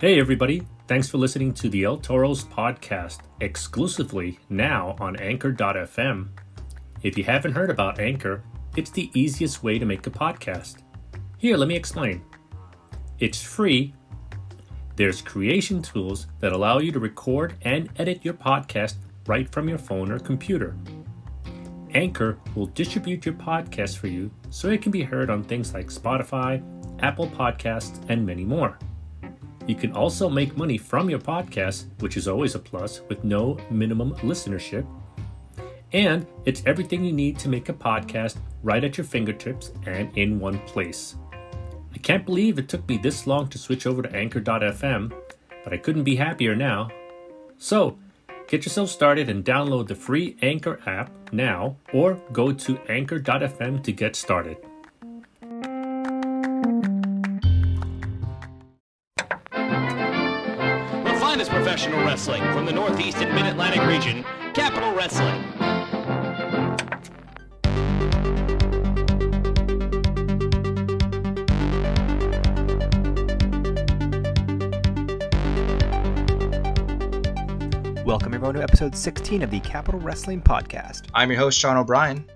Hey everybody, thanks for listening to the El Toro's podcast, exclusively now on Anchor.fm. If you haven't heard about Anchor, it's the easiest way to make a podcast. Here, let me explain. It's free. There's creation tools that allow you to record and edit your podcast right from your phone or computer. Anchor will distribute your podcast for you so it can be heard on things like Spotify, Apple Podcasts, and many more. You can also make money from your podcast, which is always a plus, with no minimum listenership. And it's everything you need to make a podcast right at your fingertips and in one place. I can't believe it took me this long to switch over to Anchor.fm, but I couldn't be happier now. So, get yourself started and download the free Anchor app now, or go to Anchor.fm to get started. Finest professional wrestling from the Northeast and Mid-Atlantic region, Capitol Wrestling. Welcome everyone to episode 16 of the Capitol Wrestling Podcast. I'm your host, Sean O'Brien.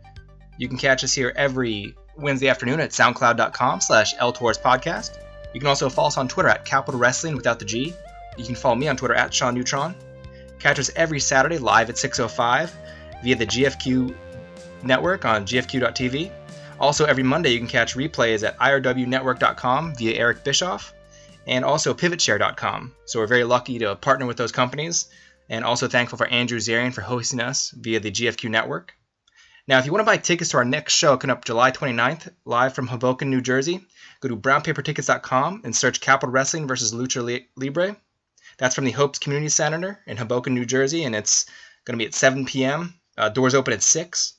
You can catch us here every Wednesday afternoon at soundcloud.com/LTorsPodcast. You can also follow us on Twitter at Capitol Wrestling without the G. You can follow me on Twitter at Sean Neutron. Catch us every Saturday live at 6:05 via the GFQ network on gfq.tv. Also, every Monday you can catch replays at irwnetwork.com via Eric Bischoff and also pivotshare.com. So we're very lucky to partner with those companies, and also thankful for Andrew Zarian for hosting us via the GFQ network. Now, if you want to buy tickets to our next show coming up July 29th, live from Hoboken, New Jersey, go to brownpapertickets.com and search Capitol Wrestling versus Lucha Libre. That's from the Hopes Community Center in Hoboken, New Jersey, and it's going to be at 7 p.m. Doors open at 6.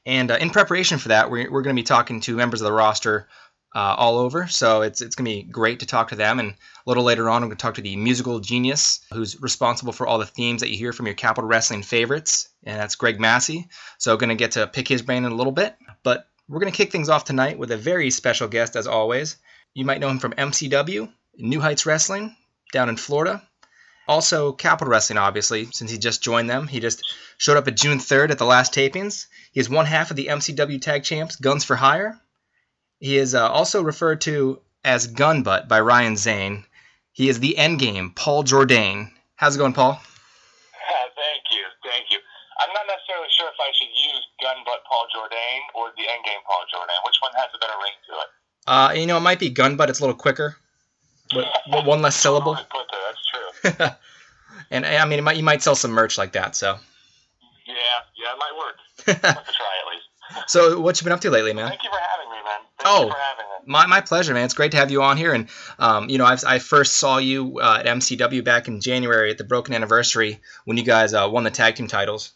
And in preparation for that, we're going to be talking to members of the roster all over, so it's going to be great to talk to them. And a little later on, I'm going to talk to the musical genius who's responsible for all the themes that you hear from your Capitol Wrestling favorites, and that's Greg Massi. So going to get to pick his brain in a little bit. But we're going to kick things off tonight with a very special guest, as always. You might know him from MCW, New Heights Wrestling, down in Florida. Also, Capitol Wrestling, obviously, since he just joined them. He just showed up at June 3rd at the last tapings. He is one half of the MCW Tag Champs, Guns for Hire. He is also referred to as Gunbutt by Ryan Zane. He is the Endgame, Paul Jordane. How's it going, Paul? Thank you. I'm not necessarily sure if I should use Gunbutt Paul Jordane or the Endgame Paul Jordane. Which one has a better ring to it? It might be Gunbutt. It's a little quicker. One less syllable. That's true. And I mean, you might sell some merch like that. So. Yeah, it might work. Let's try at least. So, what you been up to lately, man? Thank you for having me, man. Thank you for having me. My pleasure, man. It's great to have you on here. And I first saw you at MCW back in January at the Broken Anniversary when you guys won the tag team titles.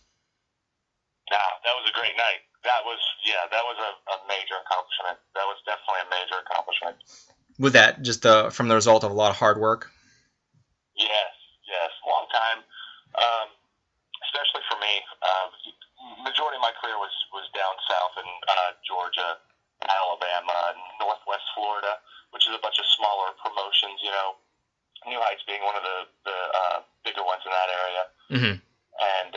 Nah, that was a great night. That was a major accomplishment. That was definitely a major accomplishment. Was that just from the result of a lot of hard work? Yes, long time. Especially for me, majority of my career was down south in Georgia, Alabama, Northwest Florida, which is a bunch of smaller promotions. New Heights being one of the bigger ones in that area, and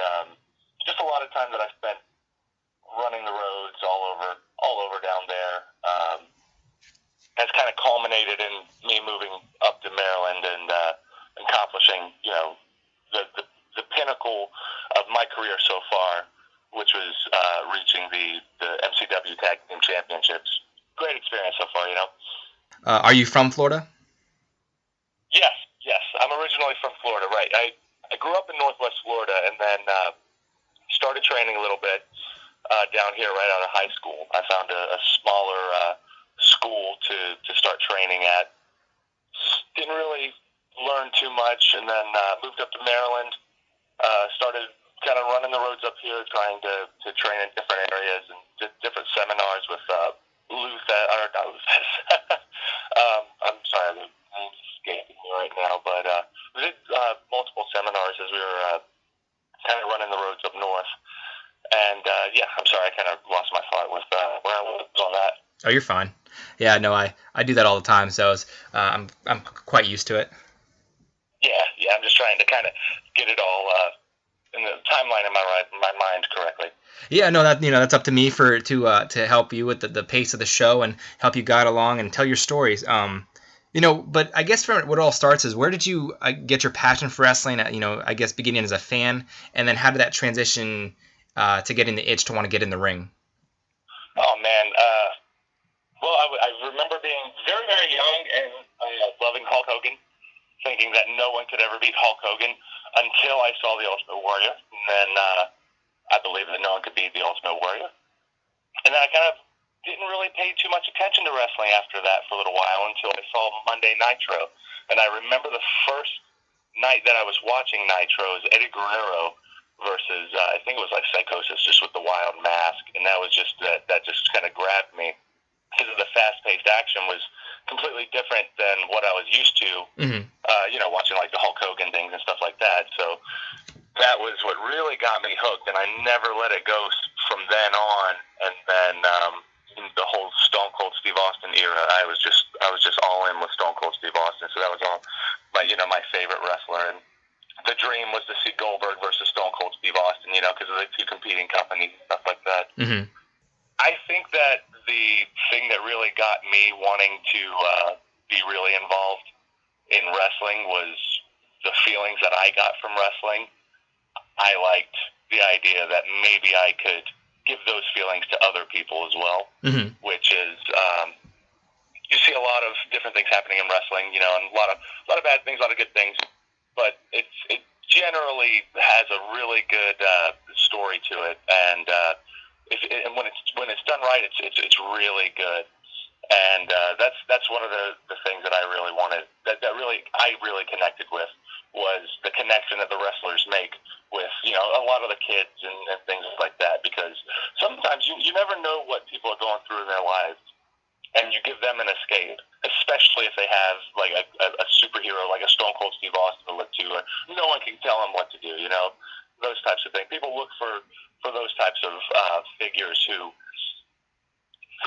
just a lot of time that I spent running the roads all over down there. Has kind of culminated in me moving up to Maryland and accomplishing, the pinnacle of my career so far, which was reaching the MCW Tag Team Championships. Great experience so far, Are you from Florida? Yes. I'm originally from Florida, right. I grew up in Northwest Florida and then started training a little bit down here right out of high school. I found a smaller school to start training at. Didn't really learn too much, and then moved up to Maryland. Started kind of running the roads up here, trying to train in different areas and did different seminars with I'm sorry, the name's escaping me right now, but we did multiple seminars as we were kind of running the roads up north. And I'm sorry, I kind of lost my thought with where I was on that. Oh, you're fine. Yeah, no, I do that all the time, so I'm quite used to it. Yeah, I'm just trying to kind of get it all in the timeline in my mind correctly. Yeah, no, that's up to me to help you with the pace of the show and help you guide along and tell your stories. But I guess from what it all starts is, where did you get your passion for wrestling? I guess beginning as a fan, and then how did that transition to getting the itch to want to get in the ring? Oh man, well, I remember being very, very young and loving Hulk Hogan, thinking that no one could ever beat Hulk Hogan until I saw The Ultimate Warrior. And then I believed that no one could beat The Ultimate Warrior. And then I kind of didn't really pay too much attention to wrestling after that for a little while until I saw Monday Nitro. And I remember the first night that I was watching Nitro was Eddie Guerrero versus, I think it was like Psychosis, just with the wild mask. And that was just, that just kind of grabbed me, because the fast-paced action was completely different than what I was used to, watching like the Hulk Hogan things and stuff like that. So that was what really got me hooked, and I never let it go from then on. And then the whole Stone Cold Steve Austin era, I was just all in with Stone Cold Steve Austin. So that was all my favorite wrestler. And the dream was to see Goldberg versus Stone Cold Steve Austin, because of the two competing companies and stuff like that. Mm-hmm. I think that the thing that really got me wanting to be really involved in wrestling was the feelings that I got from wrestling. I liked the idea that maybe I could give those feelings to other people as well, which is, you see a lot of different things happening in wrestling, and a lot of bad things, a lot of good things, but it generally has a really good story to it, and when it's done right, it's really good. And that's one of the things that I really wanted, that I really connected with, was the connection that the wrestlers make with a lot of the kids and things like that. Because sometimes you never know what people are going through in their lives, and you give them an escape, especially if they have like a superhero like a Stone Cold Steve Austin to look to. No one can tell them what to do. Those types of things. People look for those types of figures who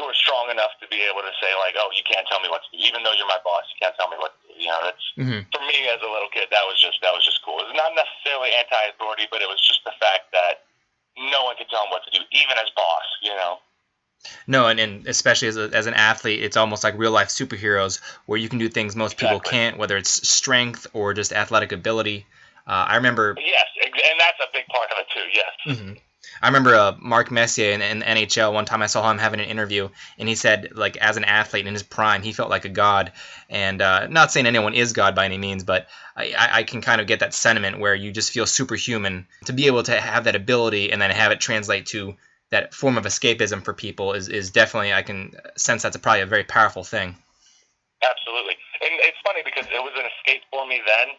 are strong enough to be able to say, like, oh, you can't tell me what to do, even though you're my boss. You can't tell me what to do. That's for me as a little kid. That was just cool. It was not necessarily anti-authority, but it was just the fact that no one could tell him what to do, even as boss. No, and especially as an athlete, it's almost like real life superheroes, where you can do things most people can't, whether it's strength or just athletic ability. I remember. Yes, and that's a big part of it too. Yes. Mm-hmm. I remember Mark Messier in the NHL. One time I saw him having an interview, and he said, like, as an athlete in his prime, he felt like a god. And not saying anyone is god by any means, but I can kind of get that sentiment where you just feel superhuman. To be able to have that ability and then have it translate to that form of escapism for people is definitely, I can sense that's probably a very powerful thing. Absolutely. And it's funny because it was an escape for me then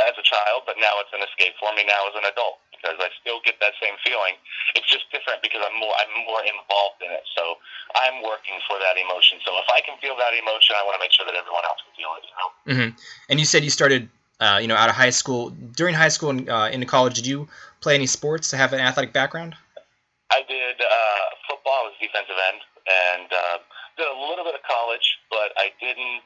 as a child, but now it's an escape for me now as an adult, because I still get that same feeling. It's just different because I'm more involved in it. So I'm working for that emotion. So if I can feel that emotion, I want to make sure that everyone else can feel it. Mm-hmm. And you said you started, out of high school. During high school and into college, did you play any sports to have an athletic background? I did football. I was defensive end, and did a little bit of college, but I didn't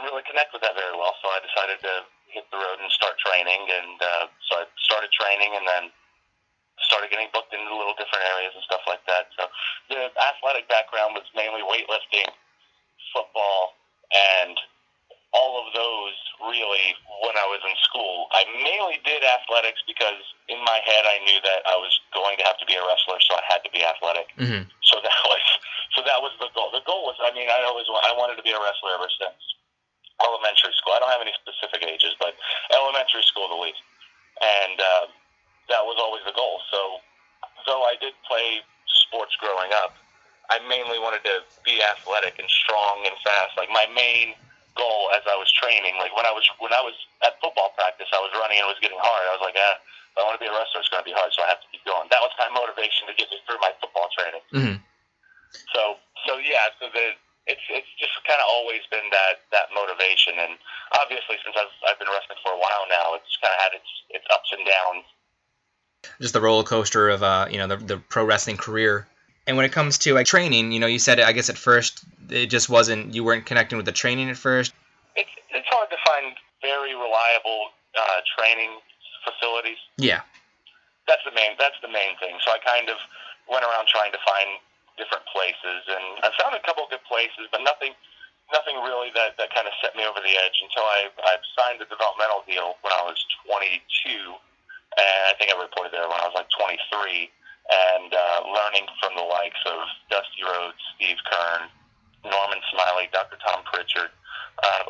really connect with that very well. So I decided to hit the road and start training, and so I started training, and then started getting booked into little different areas and stuff like that. So the athletic background was mainly weightlifting, football, and all of those really when I was in school. I mainly did athletics because in my head I knew that I was going to have to be a wrestler, so I had to be athletic. Mm-hmm. So that was the goal. The goal was, I wanted to be a wrestler ever since elementary school. I don't have any specific ages, but elementary school at least. And that was always the goal. So though I did play sports growing up, I mainly wanted to be athletic and strong and fast. Like my main goal as I was training, like when I was at football practice, I was running and it was getting hard. I was like, if I want to be a wrestler, it's going to be hard, so I have to keep going. That was my motivation to get me through my football training. Mm-hmm. So it's just kind of always been that motivation, and obviously since I've been wrestling for a while now, it's kind of had its ups and downs. Just the roller coaster of the pro wrestling career. And when it comes to training, you said I guess at first it just wasn't, you weren't connecting with the training at first? It's hard to find very reliable training facilities. Yeah. That's the main thing. So I kind of went around trying to find different places, and I found a couple of good places, but nothing really that kind of set me over the edge until I signed the developmental deal when I was 22, and I think I reported there when I was like 23, and learning from the likes of Dusty Rhodes, Steve Kern, Norman Smiley, Dr. Tom Pritchard,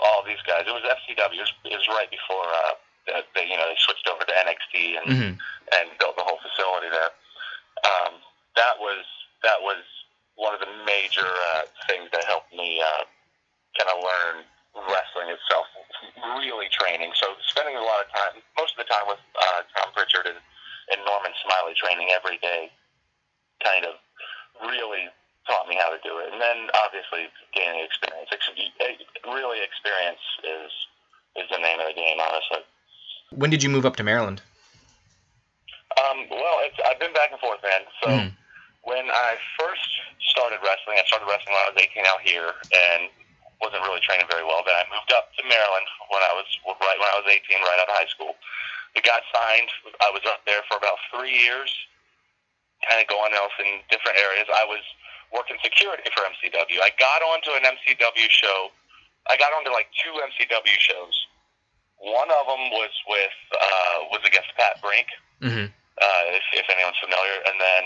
all these guys. It was FCW. It was right before they switched over to NXT and built the whole facility there. That was one of the major things that helped me kind of learn wrestling itself, really training. So spending a lot of time, most of the time with Tom Pritchard and Norman Smiley, training every day, kind of really taught me how to do it. And then obviously gaining experience. Really, experience is the name of the game, honestly. When did you move up to Maryland? Well, I've been back and forth, man. So when I first started wrestling when I was 18 out here, and wasn't really training very well. Then I moved up to Maryland when I was 18, right out of high school. I got signed. I was up there for about 3 years, kind of going else in different areas. I was working security for MCW. I got onto an MCW show. I got onto like 2 MCW shows. One of them was against Pat Brink, if anyone's familiar, and then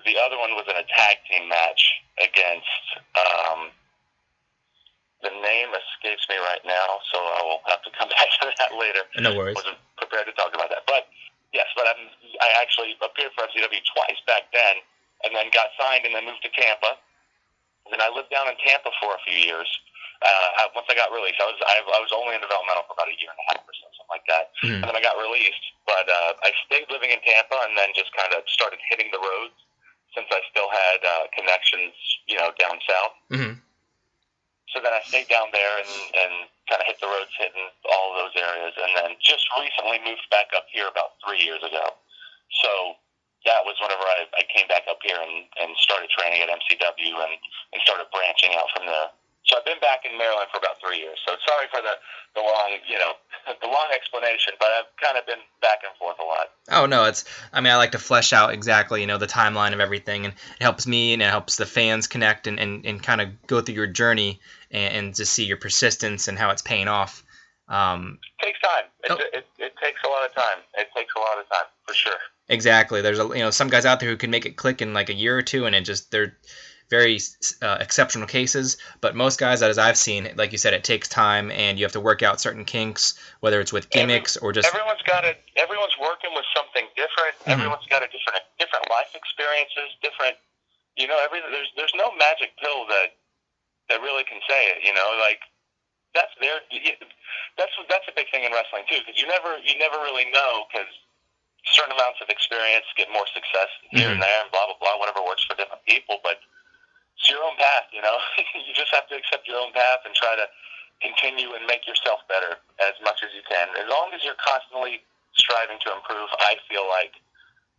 the other one was in a tag team match against. The name escapes me right now, so I will have to come back to that later. No worries. Wasn't prepared to talk about that, but yes, I actually appeared for MCW twice back then, and then got signed, and then moved to Tampa. And then I lived down in Tampa for a few years. Once I got released, I was only in developmental for about a year and a half or so, something like that. And then I got released, but I stayed living in Tampa, and then just kind of started hitting the roads since I still had connections, down south. So then I stayed down there and kind of hit the roads, hitting all of those areas, and then just recently moved back up here about 3 years ago. So that was whenever I came back up here and started training at MCW and started branching out from there. So I've been back in Maryland for about 3 years. So sorry for the long, the long explanation, but I've kind of been back and forth a lot. Oh, no, I like to flesh out exactly, the timeline of everything, and it helps me and it helps the fans connect and kind of go through your journey and to see your persistence and how it's paying off. It takes time. It takes a lot of time. It takes a lot of time, for sure. Exactly. There's some guys out there who can make it click in like a year or two, and they're very exceptional cases, but most guys, as I've seen, like you said, it takes time, and you have to work out certain kinks, whether it's with gimmicks or just. Everyone's working with something different. Everyone's got a different life experiences, different. There's no magic pill that really can say it. Like that's a big thing in wrestling too, because you never really know, because certain amounts of experience get more success here and there, and blah blah blah, whatever works for different people, but. It's your own path, You just have to accept your own path and try to continue and make yourself better as much as you can. As long as you're constantly striving to improve, I feel like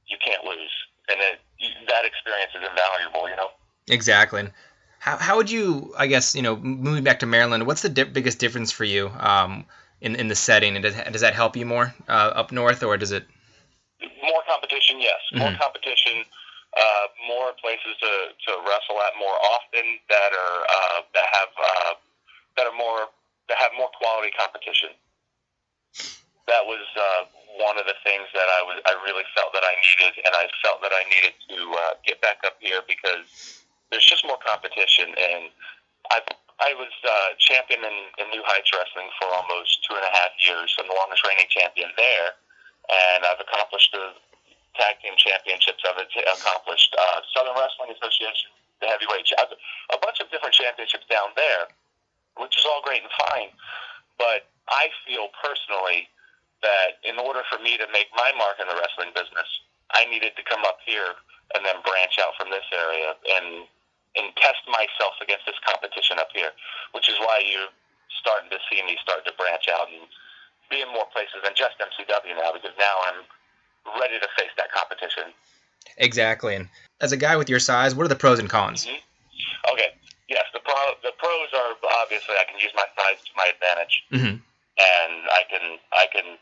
you can't lose, and that experience is invaluable, Exactly. And how would you, I guess, moving back to Maryland, what's the biggest difference for you in the setting? And does that help you more up north, or does it? More competition, yes. More competition. More places to wrestle at more often that have more quality competition. That was one of the things that I really felt that I needed, and I felt that I needed to get back up here, because there's just more competition. And I was champion in New Heights Wrestling for almost 2.5 years. I'm the longest reigning champion there, and I've accomplished the tag team championships. I've accomplished Southern Wrestling Association, the heavyweight, a bunch of different championships down there, which is all great and fine. But I feel personally that in order for me to make my mark in the wrestling business, I needed to come up here and then branch out from this area and test myself against this competition up here, which is why you're starting to see me start to branch out and be in more places than just MCW now, because now I'm ready to face that competition. Exactly. And as a guy with your size, what are the pros and cons? Okay. Yes, the are obviously I can use my size to my advantage, Mm-hmm. and I can,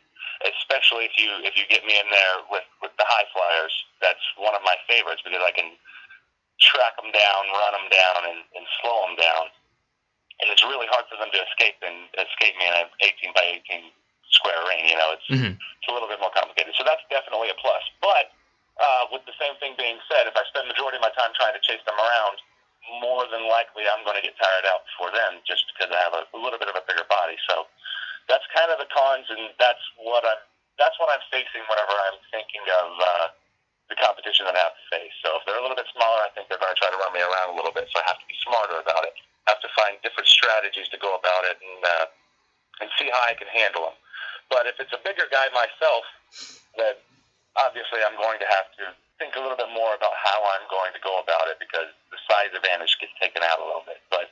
especially if you get me in there with the high flyers. That's one of my favorites because I can track them down, run them down, and slow them down. And it's really hard for them to escape me in an 18 by 18 square ring. You know, it's a little bit more complicated. So that's definitely a plus. But with the same thing being said, if I spend the majority of my time trying to chase them around, more than likely I'm going to get tired out before them just because I have a little bit of a bigger body. So that's kind of the cons, and that's what I'm facing whenever I'm thinking of the competition that I have to face. So if they're a little bit smaller, I think they're going to try to run me around a little bit. So I have to be smarter about it. I have to find different strategies to go about it and see how I can handle them. But if it's a bigger guy myself, then obviously I'm going to have to think a little bit more about how I'm going to go about it because the size advantage gets taken out a little bit. But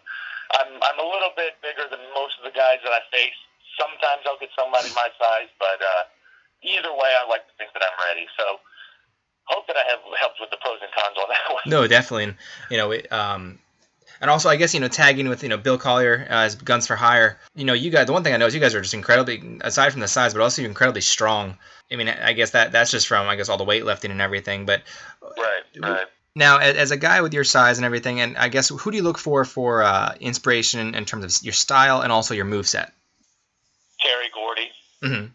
I'm a little bit bigger than most of the guys that I face. Sometimes I'll get somebody my size, but either way, I like to think that I'm ready. So hope that I have helped with the pros and cons on that one. No, definitely. And also, I guess, tagging with, Bill Collier as Guns for Hire. You guys, the one thing I know is you guys are just incredibly, aside from the size, but also incredibly strong. I mean, I guess that's just from, all the weightlifting and everything. But Right. Now, as a guy with your size and everything, and I guess, who do you look for inspiration in terms of your style and also your moveset? Terry Gordy. Mm-hmm.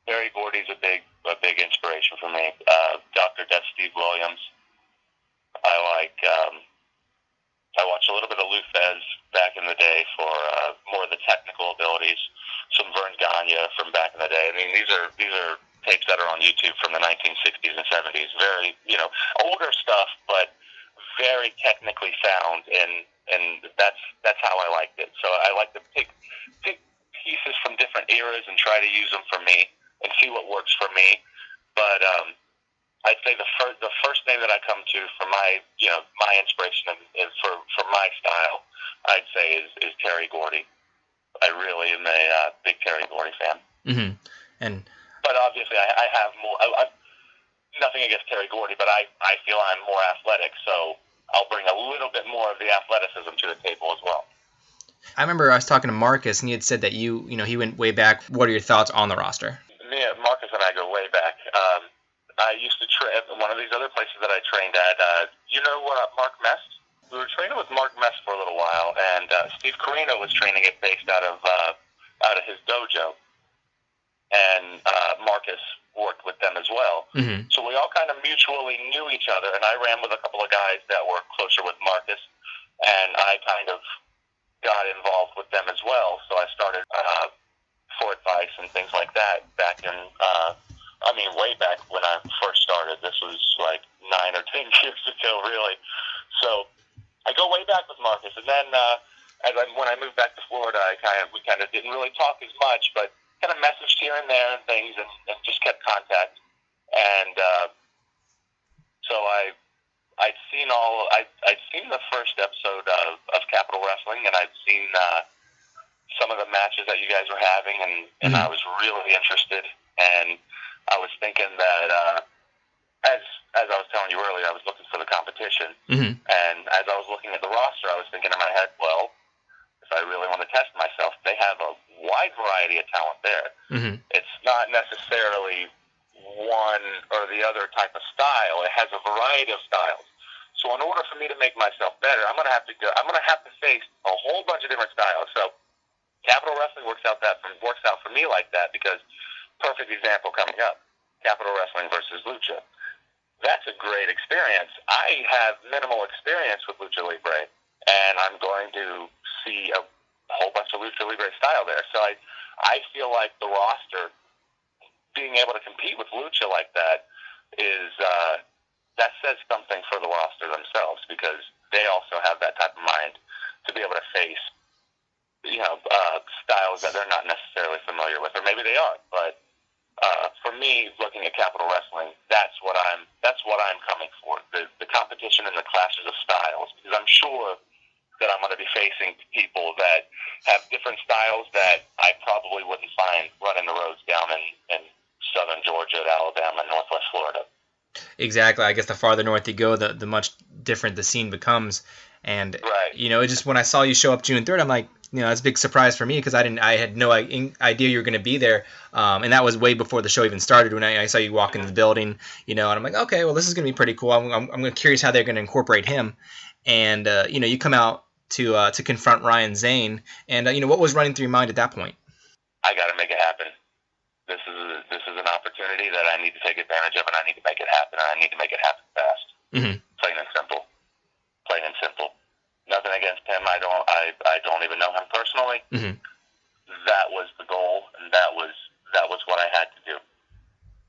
Terry Gordy's a big inspiration for me. Dr. Death Steve Williams. I watched a little bit of Lou Fez back in the day for more of the technical abilities. Some Vern Gagne from back in the day. I mean, these are tapes that are on YouTube from the 1960s and 70s. Very, older stuff, but very technically sound, and that's how I liked it. So I like to pick pieces from different eras and try to use them for me and see what works for me. But I'd say the first name that I come to for my my inspiration and for my style, I'd say is Terry Gordy. I really am a big Terry Gordy fan. Mm-hmm. But obviously I have more. Nothing against Terry Gordy, but I feel I'm more athletic, so I'll bring a little bit more of the athleticism to the table as well. I remember I was talking to Marcus, and he had said that he went way back. What are your thoughts on the roster? Yeah, Marcus and I go way back. I used to train at one of these other places that I trained at. Mark Mest? We were training with Mark Mest for a little while, and Steve Carino was training it based out of his dojo, and Marcus worked with them as well. Mm-hmm. So we all kind of mutually knew each other, and I ran with a couple of guys that were closer with Marcus, and I kind of got involved with them as well. So I started for advice and things like that back in, way back when I first started. This was like 9 or 10 years ago, really. So I go way back with Marcus, and then when I moved back to Florida, we kind of didn't really talk as much, but kind of messaged here and there and things, and just kept contact. And so I'd seen the first episode of Capitol Wrestling, and I'd seen some of the matches that you guys were having, and I was really interested. And I was thinking that, as I was telling you earlier, I was looking for the competition. Mm-hmm. And as I was looking at the roster, I was thinking in my head, well, if I really want to test myself, they have a wide variety of talent there. Mm-hmm. It's not necessarily one or the other type of style. It has a variety of styles. So in order for me to make myself better, I'm going to have to face a whole bunch of different styles. So Capitol Wrestling works out for me like that because perfect example coming up, Capitol Wrestling versus Lucha. That's a great experience. I have minimal experience with Lucha Libre, and I'm going to see a whole bunch of Lucha Libre style there. So I feel like the roster, being able to compete with Lucha like that, is that says something for the roster themselves because they also have that type of mind to be able to face styles that they're not necessarily familiar with, or maybe they are. But for me, looking at Capitol Wrestling, that's what I'm coming for. The competition and the clashes of styles, because I'm sure that I'm going to be facing people that have different styles that I probably wouldn't find running the roads down in southern Georgia, Alabama, and northwest Florida. Exactly. I guess the farther north you go, the much different the scene becomes. And Right. it just, when I saw you show up June 3rd, I'm like, that's a big surprise for me because I had no idea you were going to be there. And that was way before the show even started when I saw you walk into the building, and I'm like, okay, well, this is going to be pretty cool. I'm curious how they're going to incorporate him. And, you come out to confront Ryan Zane. And, what was running through your mind at that point? I got to make it happen. This is an opportunity that I need to take advantage of, and I need to make it happen, and I need to make it happen fast. Mm-hmm. Plain and simple. Plain and simple. Nothing against him. I don't even know him personally. Mm-hmm. That was the goal, and that was what I had to do.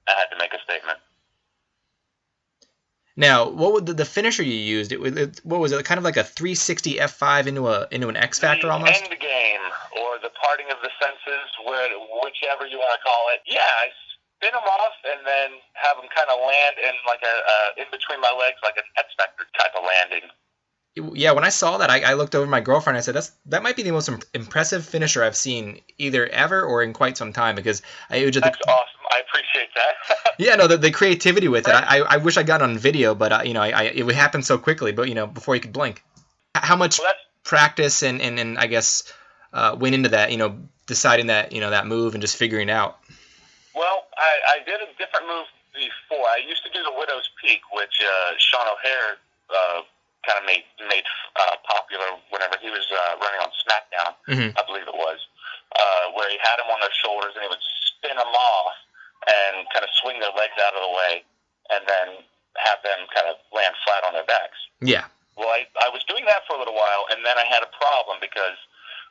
I had to make a statement. Now, what would the finisher you used? What was it? Kind of like a 360 F5 into an X Factor almost. Endgame, or the parting of the senses, whichever you want to call it. Yeah, I spin them off and then have them kind of land in like in between my legs, like an X Factor type of landing. Yeah, when I saw that, I looked over at my girlfriend and I said, that might be the most impressive finisher I've seen either ever or in quite some time, because it was just... That's awesome. I appreciate that. Yeah, no, the creativity with it. I wish I got it on video, but it would happen so quickly, but before you could blink. How much practice and I guess went into that, deciding that, that move and just figuring out? Well, I did a different move before. I used to do the Widow's Peak, which Sean O'Hare kind of made popular whenever he was running on SmackDown, mm-hmm. I believe it was, where he had them on their shoulders and he would spin them off and kind of swing their legs out of the way and then have them kind of land flat on their backs. Yeah. Well, I was doing that for a little while, and then I had a problem because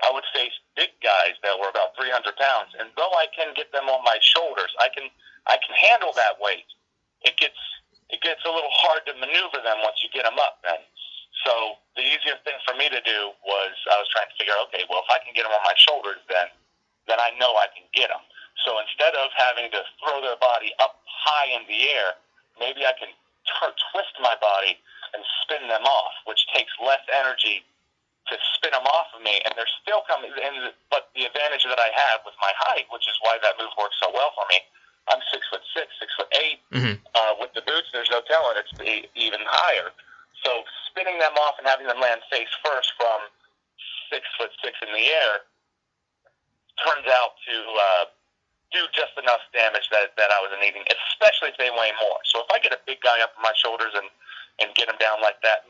I would face big guys that were about 300 pounds, and though I can get them on my shoulders, I can handle that weight. It gets a little hard to maneuver them once you get them up then. So the easiest thing for me to do was I was trying to figure out, okay, well, if I can get them on my shoulders, then I know I can get them. So instead of having to throw their body up high in the air, maybe I can twist my body and spin them off, which takes less energy to spin them off of me, and they're still coming in. But the advantage that I have with my height, which is why that move works so well for me, I'm 6'6", 6'8". Mm-hmm. With the boots, there's no telling it's even higher. So spinning them off and having them land face first from 6'6" in the air turns out to do just enough damage that I was needing, especially if they weigh more. So if I get a big guy up on my shoulders and get him down like that,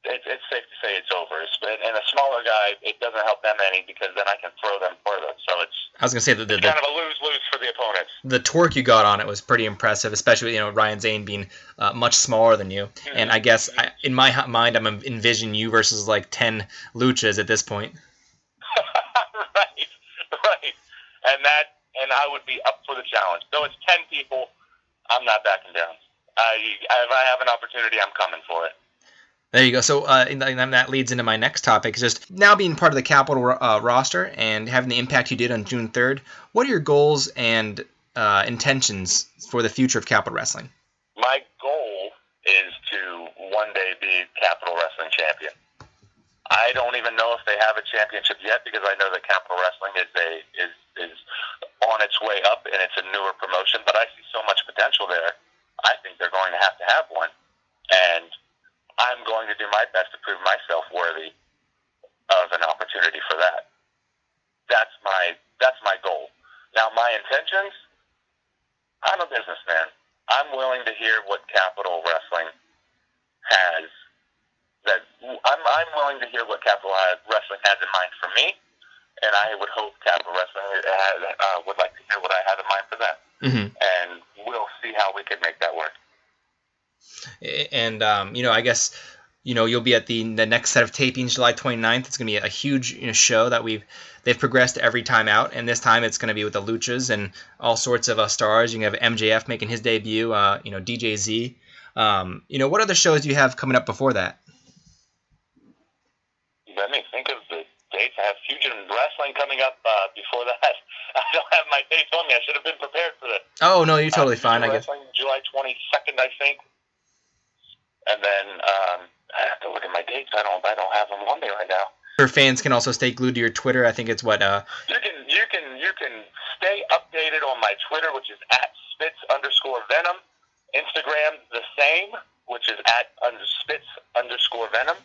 it's safe to say it's over. And a smaller guy, it doesn't help them any because then I can throw them further. So I was going to say it's kind of a lose-lose for the opponents. The torque you got on it was pretty impressive, especially Ryan Zane being much smaller than you. Mm-hmm. And I guess in my mind, I'm envisioning you versus like 10 luchas at this point. right. And I would be up for the challenge. Though it's 10 people, I'm not backing down. If I have an opportunity, I'm coming for it. There you go. So and that leads into my next topic. Just now being part of the Capitol roster and having the impact you did on June 3rd, what are your goals and intentions for the future of Capitol Wrestling? My goal is to one day be Capitol Wrestling champion. I don't even know if they have a championship yet because I know that Capitol Wrestling is on its way up and it's a newer promotion, but I see so much potential there. I think they're going to have one. And I'm going to do my best to prove myself worthy of an opportunity for that. That's my goal. Now, my intentions, I'm a businessman. I'm willing to hear what Capitol Wrestling has. I'm willing to hear what Capitol Wrestling has in mind for me, and I would hope Capitol Wrestling would like to hear what I have in mind for them. Mm-hmm. And we'll see how we can make that work. And I guess you'll be at the next set of tapings July 29th. It's going to be a huge show that they've progressed every time out, and this time it's going to be with the Luchas and all sorts of stars. You can have MJF making his debut, DJ Z. What other shows do you have coming up before that? Let me think of the dates. I have Fusion Wrestling coming up before that. I don't have my dates on me. I should have been prepared for this. Oh, no, you're totally fine, I guess. July 22nd, I think. And then I have to look at my dates. I don't have them on me right now. Your fans can also stay glued to your Twitter. I think it's what you can stay updated on my Twitter, which is @Spitz_Venom. Instagram the same, which is at @Spitz_Venom,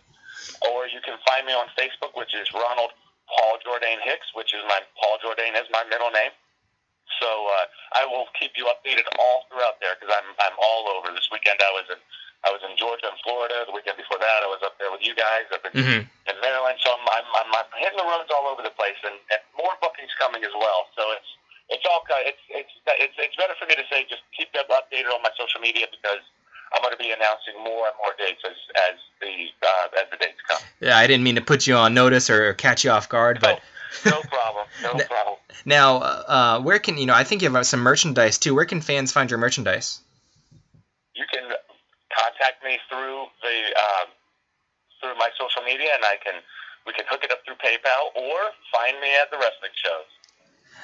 or you can find me on Facebook, which is Ronald Paul Jordane Hicks, which is Paul Jordane is my middle name. So I will keep you updated all throughout there because I'm all over. This weekend I was in Georgia and Florida. The weekend before that I was up there with you guys up in Maryland. So I'm hitting the roads all over the place, and more bookings coming as well. So it's better for me to say just keep them updated on my social media because I'm going to be announcing more and more dates as the dates come. Yeah, I didn't mean to put you on notice or catch you off guard, but no problem. No problem. Now, where can I think you have some merchandise too. Where can fans find your merchandise? You can contact me through through my social media, and we can hook it up through PayPal or find me at the wrestling shows.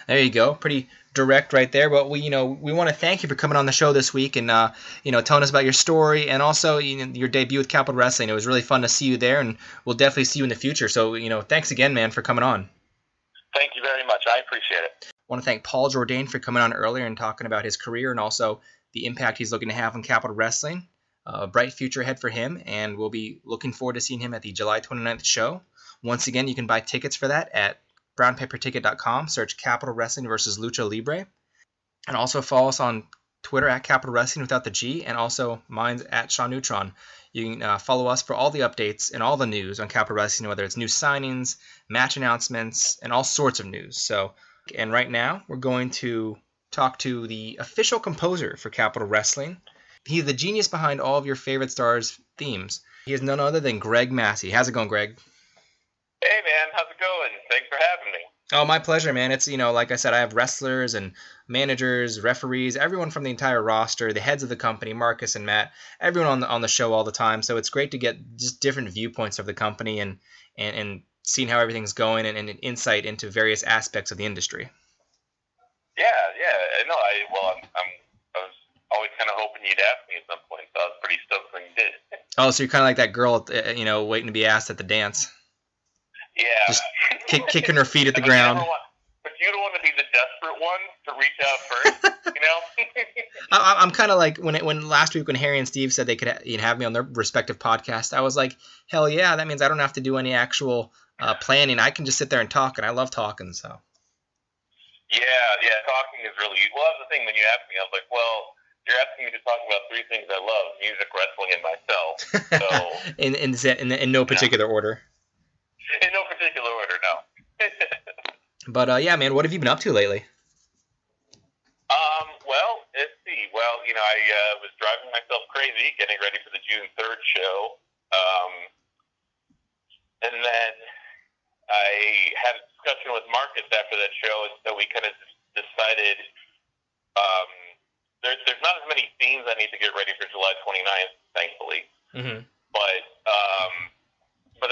There you go. Pretty direct right there. But we want to thank you for coming on the show this week and telling us about your story and also your debut with Capitol Wrestling. It was really fun to see you there, and we'll definitely see you in the future. So thanks again, man, for coming on. Thank you very much. I appreciate it. I want to thank Paul Jordane for coming on earlier and talking about his career and also the impact he's looking to have on Capitol Wrestling. A bright future ahead for him, and we'll be looking forward to seeing him at the July 29th show. Once again, you can buy tickets for that at brownpaperticket.com. Search Capitol Wrestling versus Lucha Libre. And also follow us on Twitter at Capitol Wrestling without the G, and also mine's at Sean Neutron. You can follow us for all the updates and all the news on Capitol Wrestling, whether it's new signings, match announcements, and all sorts of news. And right now, we're going to talk to the official composer for Capitol Wrestling. He's the genius behind all of your favorite stars' themes. He is none other than Greg Massi. How's it going, Greg? Hey, man. How's it going? Thanks for having me. Oh, my pleasure, man. It's, like I said, I have wrestlers and managers, referees, everyone from the entire roster, the heads of the company, Marcus and Matt, everyone on the show all the time. So it's great to get just different viewpoints of the company and seeing how everything's going and an insight into various aspects of the industry. Yeah. No, I was always kind of hoping you'd ask me at some point, so I was pretty stoked when you did. Oh, so you're kind of like that girl, waiting to be asked at the dance. Yeah. Just kicking her feet at the ground. But you don't want to be the desperate one to reach out first, I'm kind of like when last week when Harry and Steve said they could have me on their respective podcast, I was like, hell yeah, that means I don't have to do any actual planning. I can just sit there and talk, and I love talking, so. Yeah, talking is really – well, that's the thing. When you asked me, I was like, well, you're asking me to talk about three things I love, music, wrestling, and myself. So in no particular order. In no particular order, no. But, yeah, man, what have you been up to lately? Well, let's see. Well, I was driving myself crazy getting ready for the June 3rd show. And then I had a discussion with Marcus after that show, and so we kind of decided there's not as many themes I need to get ready for July 29th, thankfully. Mm-hmm. But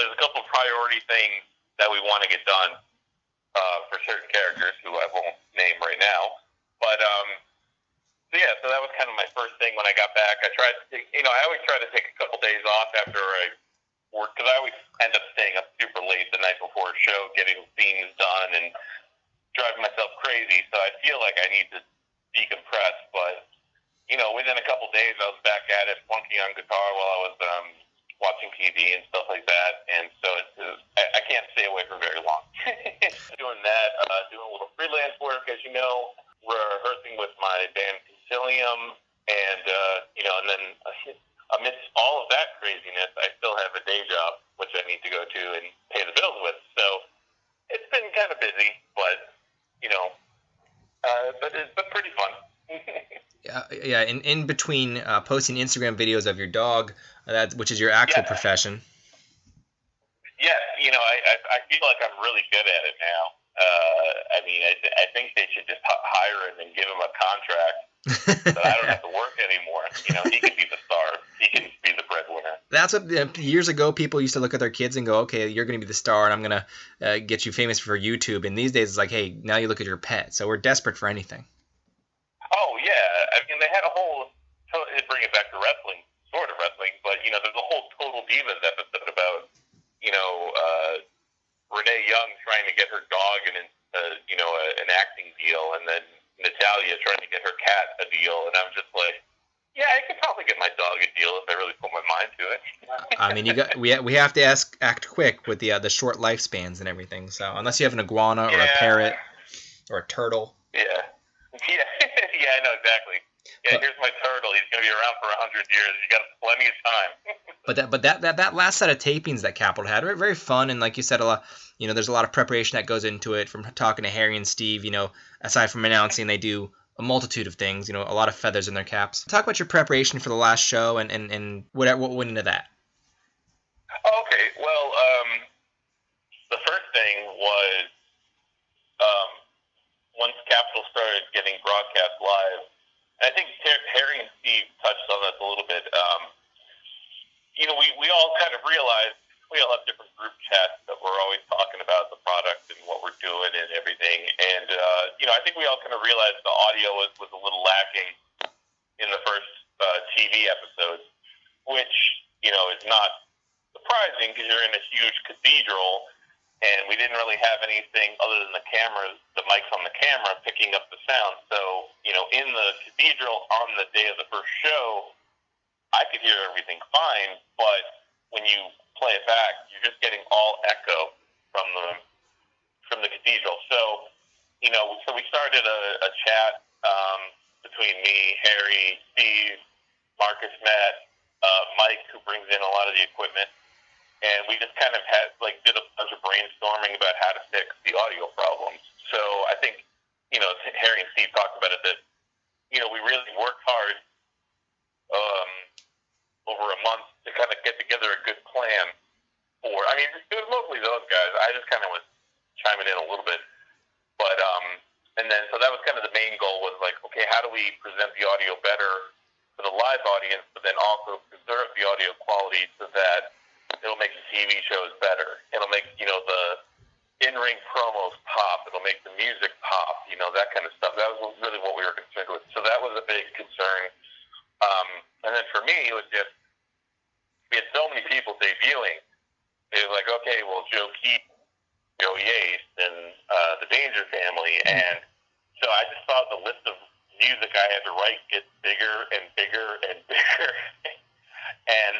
there's a couple of priority things that we want to get done for certain characters who I won't name right now. But so that was kind of my first thing when I got back. I tried to take, I always try to take a couple days off after I work because I always end up staying up super late the night before a show, getting themes done and driving myself crazy. So I feel like I need to decompress. But within a couple days, I was back at it, funky on guitar while I was watching TV and stuff like that. And so I can't stay away for very long. Doing that, doing a little freelance work, as you know, rehearsing with my band Concilium, and and then amidst all of that craziness, I still have a day job which I need to go to and pay the bills with. So it's been kind of busy, but but pretty fun. Yeah. In between posting Instagram videos of your dog, which is your actual profession. Yeah, I feel like I'm really good at it now. I think they should just hire him and give him a contract so I don't have to work anymore. He can be the star. He can be the breadwinner. That's what years ago people used to look at their kids and go, okay, you're going to be the star and I'm going to get you famous for YouTube. And these days it's like, hey, now you look at your pet. So we're desperate for anything. Oh, yeah. They had a whole – bring it back to wrestling, sort of wrestling, but, there's a whole Total Divas episode about, Renee Young trying to get her dog in an acting deal, and then Natalia trying to get her cat a deal, and I'm just like, Yeah, I could probably get my dog a deal if I really put my mind to it. I mean, we have to act quick with the short lifespans and everything. So unless you have an iguana or a parrot or a turtle. Yeah. Yeah. Yeah, I know exactly. Yeah, here's my turtle. He's gonna be around for 100 years. You got plenty of time. But that last set of tapings that Capitol had were very fun, and like you said, a lot. There's a lot of preparation that goes into it. From talking to Harry and Steve, aside from announcing, they do a multitude of things. A lot of feathers in their caps. Talk about your preparation for the last show and what went into that. Oh, okay. Well, the first thing was once Capitol started getting broadcast live, and I think Harry and Steve touched on this a little bit. We all kind of realized we all have different group chats that we're always talking about the product and what we're doing and everything. And, I think we all kind of realized the audio was a little lacking in the first TV episodes, which, is not surprising because you're in a huge cathedral and we didn't really have anything other than the cameras, the mics on the camera picking up the sound. So, in the cathedral on the day of the first show, I could hear everything fine, but when you play it back, you're just getting all echo from the cathedral. So, so we started a chat between me, Harry, Steve, Marcus, Matt, Mike, who brings in a lot of the equipment, and we just kind of did a bunch of brainstorming about how to fix the audio problems. So I think, Harry and Steve talked about it that, we really worked hard over a month to kind of get together a good plan it was mostly those guys. I just kind of was chiming in a little bit. But, and then, so that was kind of the main goal was like, okay, how do we present the audio better for the live audience, but then also preserve the audio quality so that it'll make the TV shows better. It'll make, the in-ring promos pop. It'll make the music pop, that kind of stuff. That was really what we were concerned with. So that was a big concern. And then for me, it was just, we had so many people debuting. It was like, okay, well, Joe Keith, Joe Yates, and the Danger Family. And so I just thought the list of music I had to write get bigger and bigger and bigger. and,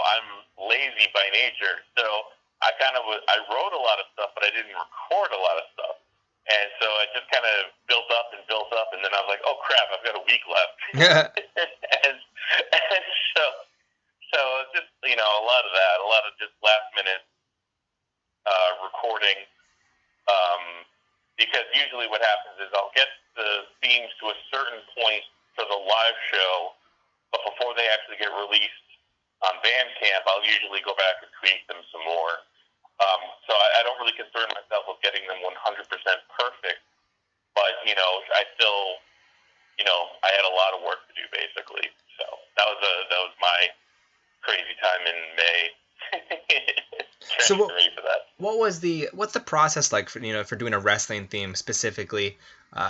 I'm lazy by nature. So I wrote a lot of stuff, but I didn't record a lot of stuff. And so it just kind of built up, and then I was like, oh, crap, I've got a week left. and so just, a lot of that, a lot of just last-minute recording, because usually what happens is I'll get the themes to a certain point for the live show, but before they actually get released on Bandcamp, I'll usually go back and tweak them some more. So I don't really concern myself with getting them 100% perfect, but, I still, I had a lot of work to do, basically. So that was my crazy time in May. So what's the process like for doing a wrestling theme specifically,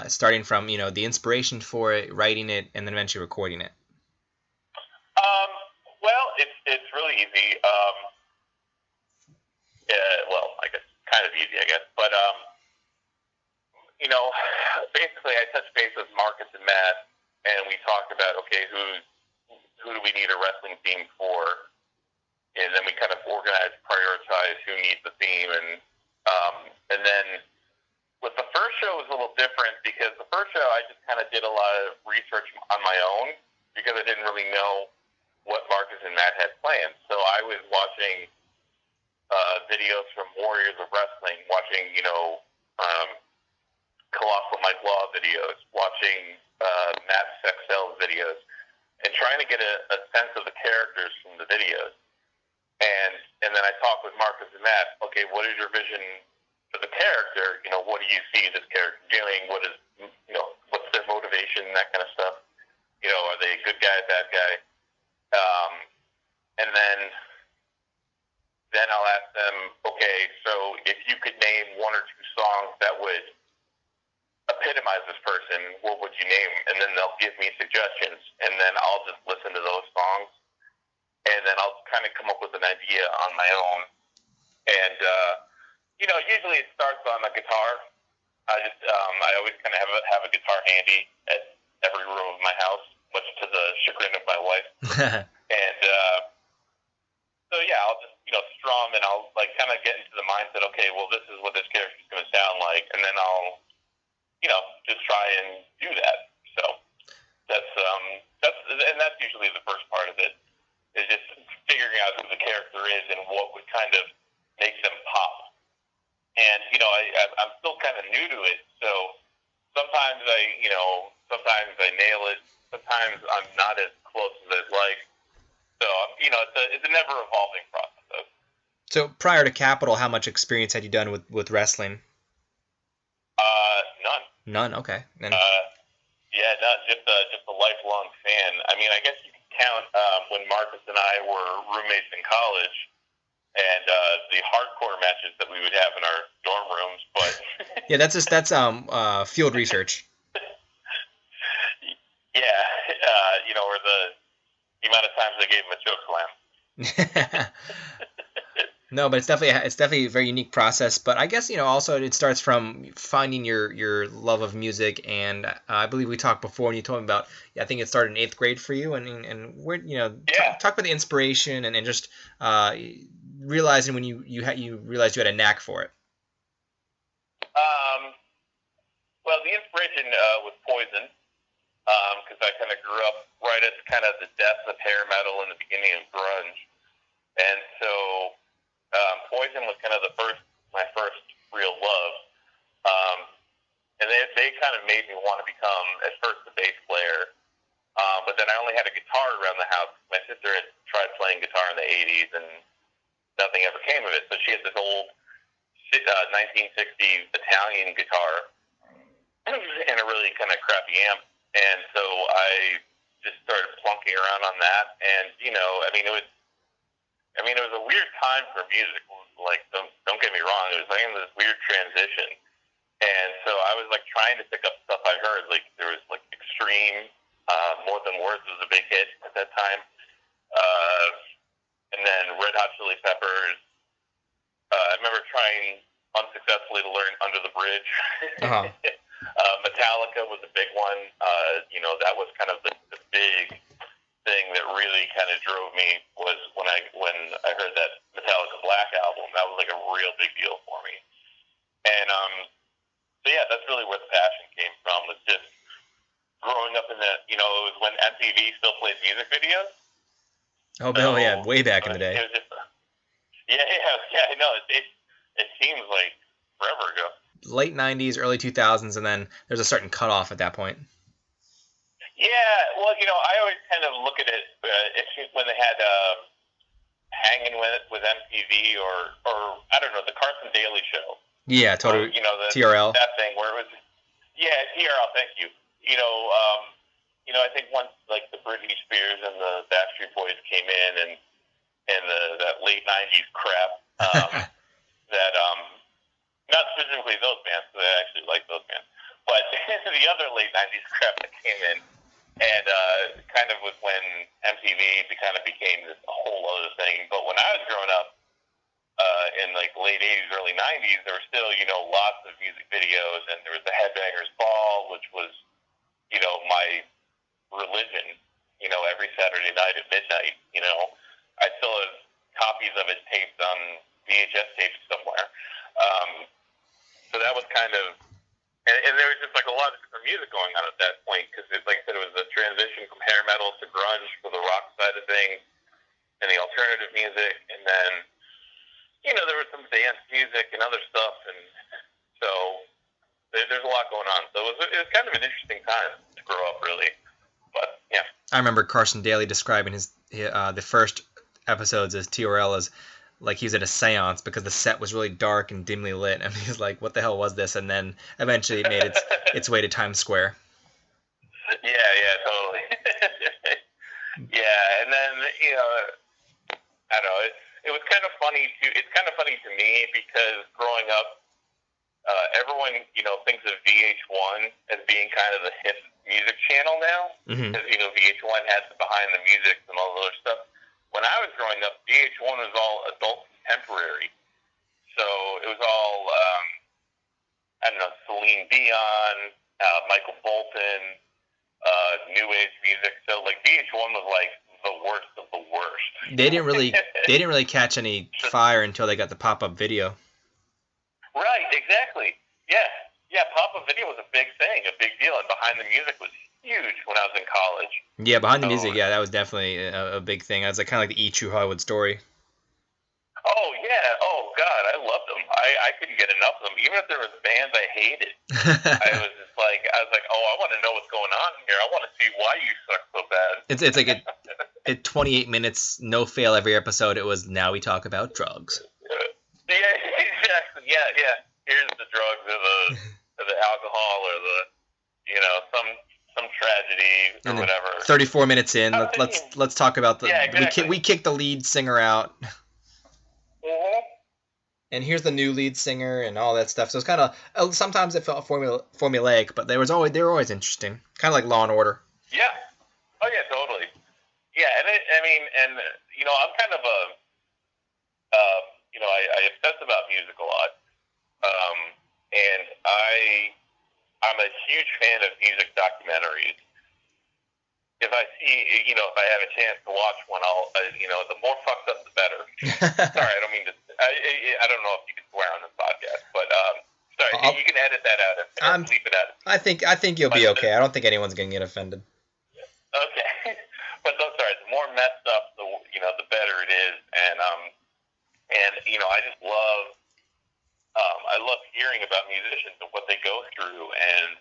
starting from, the inspiration for it, writing it, and then eventually recording it? Well, it's really easy. Well, I guess kind of easy, but basically I touched base with Marcus and Matt, and we talked about, okay, who do we need a wrestling theme for, and then we kind of organized, prioritized who needs the theme, and then with the first show it was a little different because the first show I just kind of did a lot of research on my own because I didn't really know what Marcus and Matt had planned. So I was watching videos from Warriors of Wrestling, watching, Colossal Mike Law videos, watching Matt Sextel's videos, and trying to get a sense of the characters from the videos. And then I talked with Marcus and Matt, okay, what is your vision for the character? What do you see this character doing? What is, what's their motivation, that kind of stuff? Are they a good guy, bad guy? And then I'll ask them, okay, so if you could name one or two songs that would epitomize this person, what would you name? And then they'll give me suggestions, and then I'll just listen to those songs, and then I'll kind of come up with an idea on my own. And, usually it starts on the guitar. I always kind of have a guitar handy every room of my house, much to the chagrin of my wife. And so yeah, I'll just strum, and I'll like kind of get into the mindset. Okay, well, this is what this character is going to sound like, and then I'll just try and do that. So that's usually the first part of it, is just figuring out who the character is and what would kind of make them pop. And I'm still kind of new to it, so sometimes I nail it. Sometimes I'm not as close as I'd like. So it's a never evolving process. So prior to Capitol, how much experience had you done with wrestling? None. None. Okay. And yeah, none. Just a lifelong fan. I mean, I guess you can count when Marcus and I were roommates in college, and the hardcore matches that we would have in our dorm rooms. But yeah, that's field research. Yeah, or the amount of times I gave him a choke slam. No, but it's definitely a very unique process. But I guess also it starts from finding your love of music, and I believe we talked before, and you told me about. I think it started in 8th grade for you, and where talk about the inspiration and just realizing when you realized you had a knack for it. Well, the inspiration was Poison, because I kind of grew up right at kind of the death of hair metal and the beginning of grunge, and so. Poison was kind of my first real love, and they kind of made me want to become at first a bass player, but then I only had a guitar around the house. My sister had tried playing guitar in the 80s, and nothing ever came of it. So she had this old 1960 Italian guitar and a really kind of crappy amp, and so I just started plunking around on that, and it was a weird time for music. Like, don't get me wrong, it was like in this weird transition. And so I was like trying to pick up stuff I heard. Like there was like Extreme, More Than Words was a big hit at that time. And then Red Hot Chili Peppers. I remember trying unsuccessfully to learn Under the Bridge. Uh-huh. Metallica was a big one. That was kind of the big thing that really kind of drove me was when I heard that Metallica Black album. That was like a real big deal for me. And so yeah, that's really where the passion came from. Was just growing up in that. It was when MTV still played music videos. Oh, so, yeah, way back in the day. It was just, yeah. No, it seems like forever ago. Late 90s, early 2000s, and then there's a certain cutoff at that point. Yeah, well, I always kind of look at it when they had Hanging with MTV or I don't know, the Carson Daly Show. Yeah, totally. TRL. That thing where it was, TRL. Thank you. I think once like the Britney Spears and the Backstreet Boys came in and that late '90s crap, that not specifically those bands, because I actually like those bands, but the other late '90s crap that came in. And kind of was when MTV kind of became this whole other thing. But when I was growing up in like late 80s, early 90s, there were still, lots of music videos. And there was the Headbangers Ball, which was, my religion, every Saturday night at midnight. I still have copies of it taped on VHS tapes somewhere. So that was kind of... And there was just like a lot of different music going on at that point because, like I said, it was a transition from hair metal to grunge for the rock side of things and the alternative music. And then, there was some dance music and other stuff. And so there's a lot going on. So it was kind of an interesting time to grow up, really. But, yeah. I remember Carson Daly describing the first episodes as TRL as like he was at a seance because the set was really dark and dimly lit, and he's like, what the hell was this? And then eventually it made its way to Times Square. Yeah, totally. Yeah, and then, I don't know, it was kind of funny it's kind of funny to me because growing up, everyone, thinks of VH1 as being kind of the hip music channel now, because, VH1 had the behind the music and all the other stuff. When I was growing up, VH1 was all adult contemporary. So it was all, Celine Dion, Michael Bolton, new age music. So like VH1 was like the worst of the worst. They didn't really catch any fire until they got the pop-up video. Right, exactly. Yeah. Yeah, pop-up video was a big thing, a big deal, and Behind the Music was huge when I was in college. Yeah, Behind the Music, yeah, that was definitely a big thing. That was like kind of like the E! True Hollywood Story. Oh, yeah. Oh, God, I loved them. I couldn't get enough of them. Even if there was bands I hated, I was like, oh, I want to know what's going on here. I want to see why you suck so bad. It's like at 28 minutes, no fail every episode. It was Now We Talk About Drugs. Yeah, exactly. Yeah. Here's the drugs or the alcohol or the, some tragedy or And whatever. 34 minutes in, let's talk about the. Yeah, exactly. We kicked the lead singer out. Mm-hmm. And here's the new lead singer and all that stuff. So it's kind of sometimes it felt formulaic, but they were always interesting, kind of like Law and Order. Yeah. Oh yeah, totally. Yeah, and I'm kind of a, I obsess about music a lot, and I'm a huge fan of music documentaries. If I see, if I have a chance to watch one, I'll, the more fucked up, the better. Sorry, I don't mean to. I don't know if you can swear on this podcast, but sorry, you can edit that out and bleep it out. I think you'll be okay. I don't think anyone's gonna get offended. Okay, but the more messed up, the better it is, and I just love, I love hearing about musicians and what they go through, and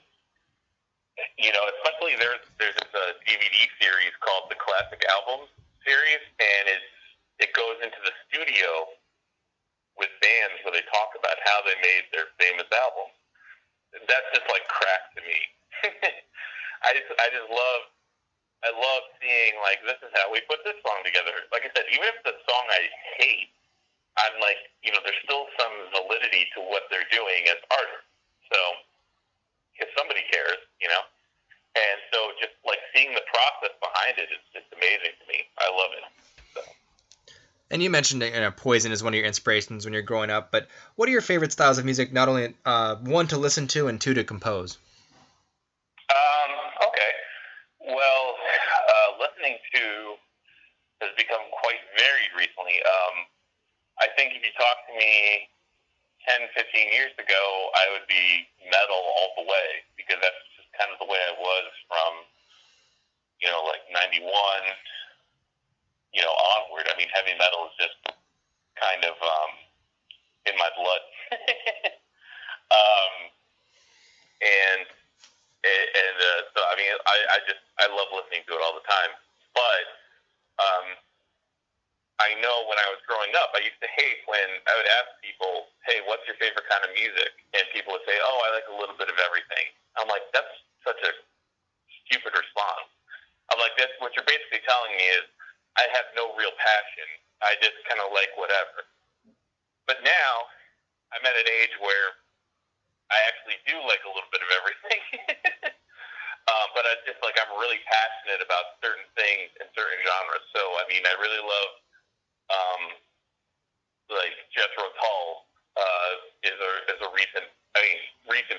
especially there's a DVD series called the Classic Albums series, and it goes into the studio with bands where they talk about how they made their famous albums. That's just like crack to me. I love seeing like, this is how we put this song together. Like I said, even if the song I hate, I'm like, there's still some validity to what they're doing as artists. So if somebody cares, and so just like seeing the process behind it is just amazing to me. I love it. So. And you mentioned Poison is one of your inspirations when you're growing up, but what are your favorite styles of music, not only one, to listen to, and two, to compose? Okay. Well, listening to has become quite varied recently. I think if you talked to me 10, 15 years ago, I would be metal all the way, because that's just kind of the way I was from, like 91, onward. I mean, heavy metal is just kind of in my blood. So I mean, I love listening to it all the time. But I know when I was growing up, I used to hate when I would ask people, "Hey, what's your favorite kind of music?" And people would say, "Oh, I like a little bit of everything." I'm like, that's such a stupid response. I'm like, that's what you're basically telling me is I have no real passion. I just kind of like whatever. But now I'm at an age where I actually do like a little bit of everything. But I just like, I'm really passionate about certain things and certain genres. So, I mean, I really love, like Jethro Tull, is a recent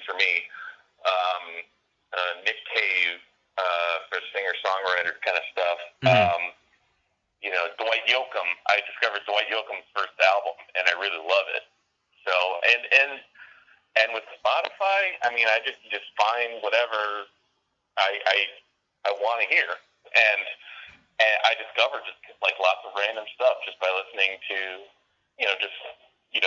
for me. Nick Cave, for singer-songwriter kind of stuff. Mm-hmm. Dwight Yoakam. I discovered Dwight Yoakam's first album, and I really love it. So, and with Spotify, I mean, I just find whatever I want to hear, and I discovered just like lots of random stuff just by listening to,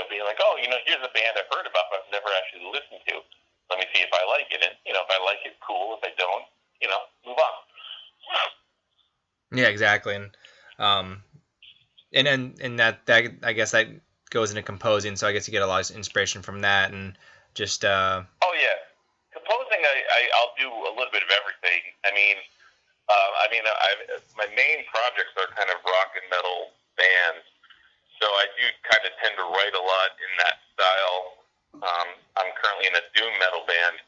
being like, oh, here's a band I've heard about but I've never actually listened to. Let me see if I like it, and if I like it, cool. If I don't, move on. Yeah, exactly, and that I guess that goes into composing. So I guess you get a lot of inspiration from that, and just. Oh yeah, composing. I'll do a little bit of everything. I mean, my main projects are kind of rock and metal bands, so I do kind of tend to write a lot in that style. I'm currently in a doom metal band,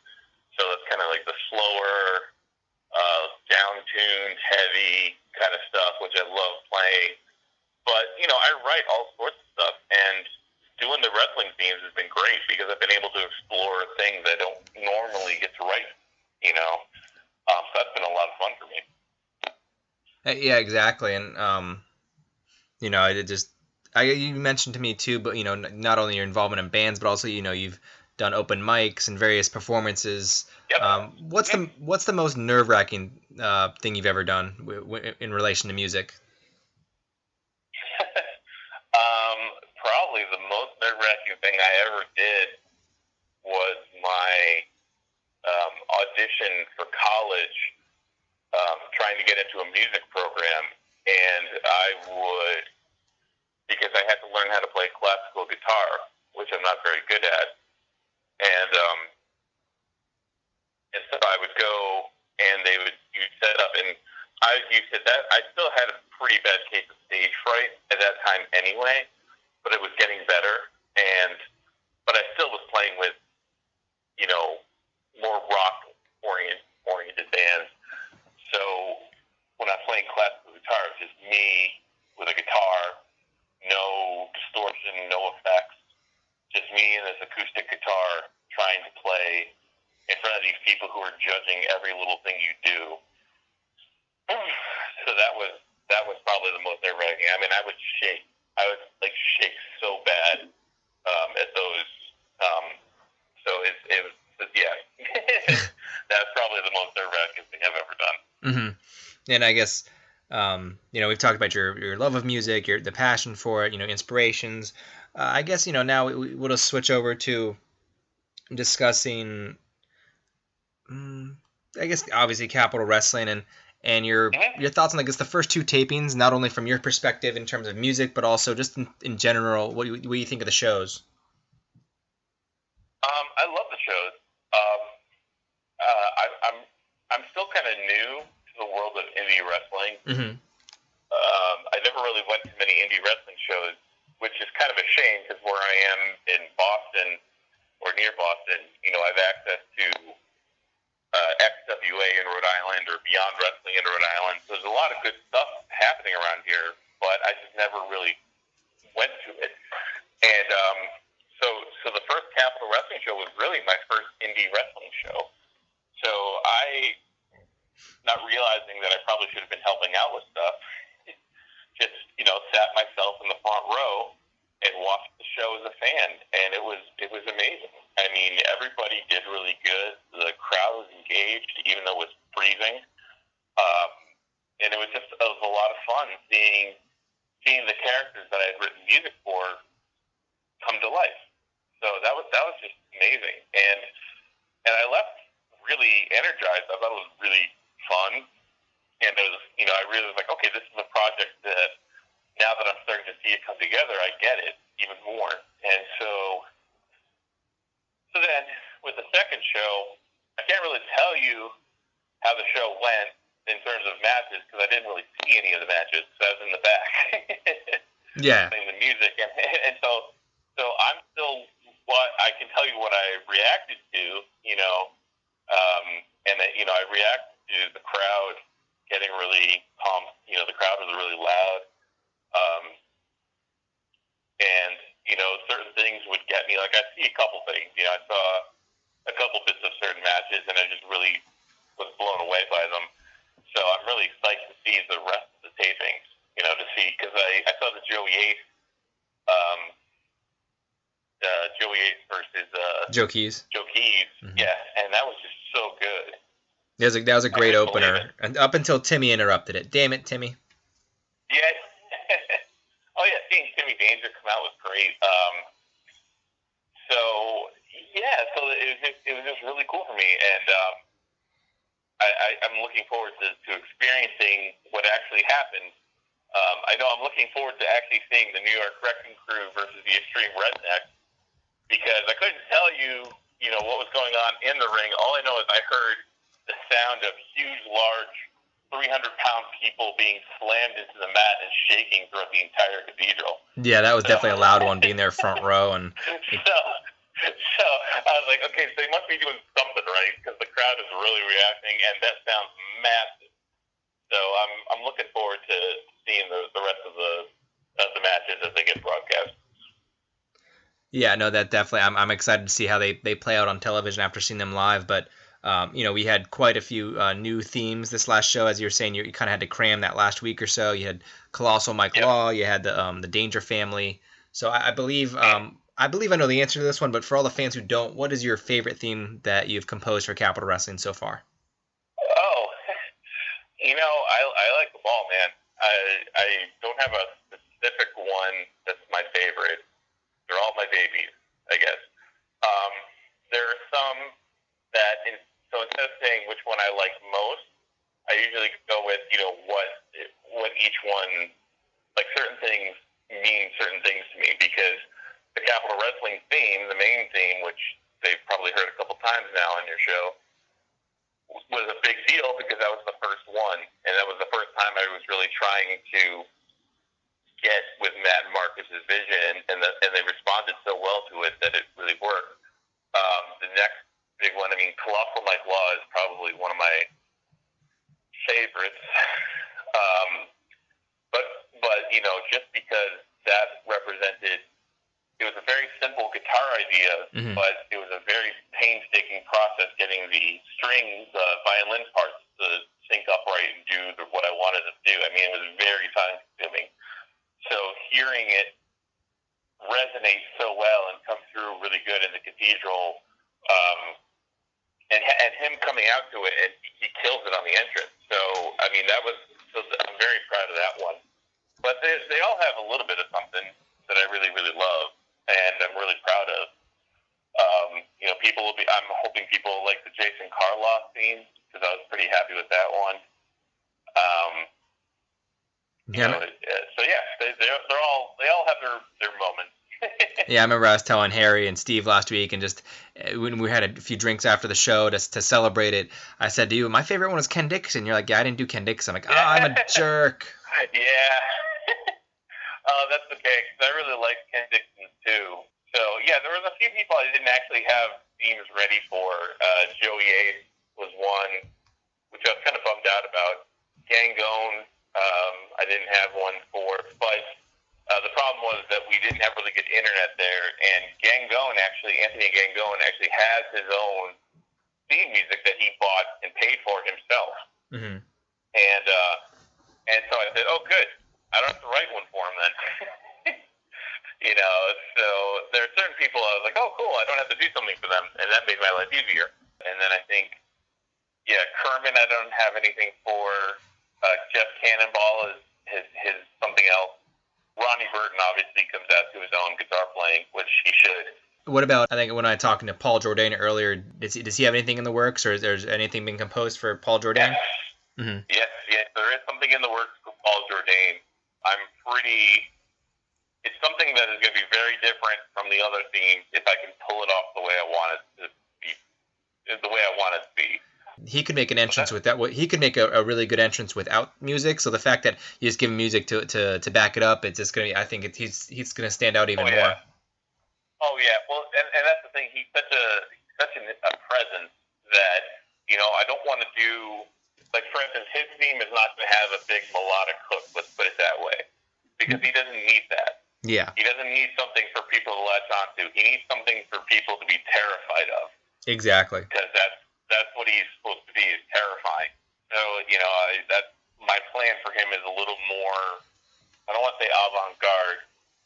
so it's kind of like the slower, down-tuned, heavy kind of stuff, which I love playing. But, I write all sorts of stuff, and doing the wrestling themes has been great because I've been able to explore things I don't normally get to write, So that's been a lot of fun for me. Yeah, exactly. And you mentioned to me too, but not only your involvement in bands, but also you've done open mics and various performances. Yep. What's the most nerve-wracking thing you've ever done in relation to music? Probably the most nerve-wracking thing I ever did was my audition for college, trying to get into a music program, and because I had to learn how to play classical guitar, which I'm not very good at, and so I would go, and you'd set up, and you said that I still had a pretty bad case of stage fright at that time anyway, but it was getting better, but I still was playing with, more rock oriented bands. So when I was playing classical guitar, it was just me with a guitar, no distortion, no effects, just me and this acoustic guitar trying to play in front of these people who are judging every little thing you do. So that was probably the most nerve-wracking. I mean, I would shake. I would shake so bad at those. So it was yeah. That's probably the most nerve-wracking thing I've ever done. Mm-hmm. And I guess we've talked about your love of music, the passion for it, inspirations. I guess now we'll just switch over to discussing. I guess obviously Capitol Wrestling and your thoughts on the first two tapings, not only from your perspective in terms of music, but also just in general, what do you think of the shows? I love the shows. I'm still kind of new to the world of indie wrestling. Mm-hmm. I never really went to many indie wrestling shows, which is kind of a shame because where I am in Boston or near Boston, I have access to XWA in Rhode Island or Beyond Wrestling in Rhode Island. So there's a lot of good stuff happening around here, but I just never really went to it. And so the first Capitol Wrestling show was really my first indie wrestling show. So not realizing that I probably should have been helping out with stuff, just sat myself in the front row and watched the show as a fan, and it was amazing. I mean, everybody did really good. The crowd was engaged, even though it was freezing, and it was a lot of fun seeing the characters that I had written music for come to life. So that was just amazing, and I left really energized. I thought it was really fun, and it was I really was like, okay, this is a project that now that I'm starting to see it come together, I get it even more. And so then with the second show, I can't really tell you how the show went in terms of matches because I didn't really see any of the matches because I was in the back. Yeah. Playing the music, and so I'm still I can tell you what I reacted to, and that I reacted to the crowd getting really pumped. The crowd was really loud, and certain things would get me. Like I see a couple things. I saw a couple bits of certain matches, and I just really was blown away by them. So I'm really excited to see the rest of the tapings. To see because I saw the Joey Yates. Joey Yates versus Joe Keys. Mm-hmm. Yeah, and that was just so good. That was a great opener, and up until Timmy interrupted it. Damn it, Timmy. Yeah. Oh yeah, seeing Timmy Danger come out was great. So it was just really cool for me, and I'm looking forward to experiencing what actually happened. I know I'm looking forward to actually seeing the New York Wrecking Crew versus the Extreme Redneck because I couldn't tell you, what was going on in the ring. All I know is I heard the sound of huge, large, 300-pound people being slammed into the mat and shaking throughout the entire cathedral. Yeah, that was definitely a loud one, being there front row. And so I was like, okay, so they must be doing something right because the crowd is really reacting, and that sounds massive. So I'm looking forward to seeing the rest of the matches as they get broadcast. Yeah, no, that definitely. I'm excited to see how they play out on television after seeing them live. But We had quite a few new themes this last show. As you were saying, you kind of had to cram that last week or so. You had Colossal Mike Law. You had the Danger Family. So I believe I know the answer to this one, but for all the fans who don't, what is your favorite theme that you've composed for Capitol Wrestling so far? Oh, I like them all, man. I don't have a specific one that's my favorite. They're all my babies, I guess. There are some that, so instead of saying which one I like most, I usually go with, what each one, like certain things mean certain things to me, because the Capitol Wrestling theme, the main theme, which they've probably heard a couple times now on your show, was a big deal because that was the first one, and that was the first time I was really trying to get with Matt and Marcus's vision, and they responded so well to it that it really worked. The next big one, Colossal Mike Law is probably one of my favorites. But just because that represented, it was a very simple guitar idea, but it was a very painstaking process getting the strings, the violin parts to sync up right and do what I wanted to do. It was very time-consuming. So hearing it resonate so well and come through really good in the cathedral, and him coming out to it, and he kills it on the entrance. So, I'm very proud of that one. But they all have a little bit of something that I really, really love, and I'm really proud of. I'm hoping people like the Jason Karloff theme, because I was pretty happy with that one. They all have their moments. Yeah, I remember I was telling Harry and Steve last week, and just when we had a few drinks after the show to celebrate it, I said to you, my favorite one was Ken Dixon. You're like, yeah, I didn't do Ken Dixon. I'm like, I'm a jerk. Yeah. That's okay, because I really like Ken Dixon too. So, yeah, there was a few people I didn't actually have themes ready for. Joey Ace was one, which I was kind of bummed out about. Gangone, I didn't have one for, but the problem was that we didn't have really good internet there, and Anthony Gangone actually has his own theme music that he bought and paid for himself. Mm-hmm. And so I said, oh, good. I don't have to write one for him then. So there are certain people I was like, oh, cool, I don't have to do something for them, and that made my life easier. And then I think, Kermit I don't have anything for. Jeff Cannonball is his something else. Ronnie Burton obviously comes out to his own guitar playing, which he should. What about, I think when I was talking to Paul Jordane earlier, does he have anything in the works, or is there anything being composed for Paul Jordane? Yes. Mm-hmm. Yes, there is something in the works for Paul Jordane. It's something that is going to be very different from the other themes if I can pull it off the way I want it to be. He could make an entrance with that. He could make a really good entrance without music. So the fact that you just give him music to back it up, it's just going to be, I think he's going to stand out even more. Oh yeah. Well, and that's the thing. He's such a presence that I don't want to do, like, for instance, his theme is not going to have a big melodic hook. Let's put it that way, because he doesn't need that. Yeah. He doesn't need something for people to latch onto. He needs something for people to be terrified of. Exactly. Because that's what he's supposed to be, is terrifying. So, that's my plan for him is a little more, I don't want to say avant-garde,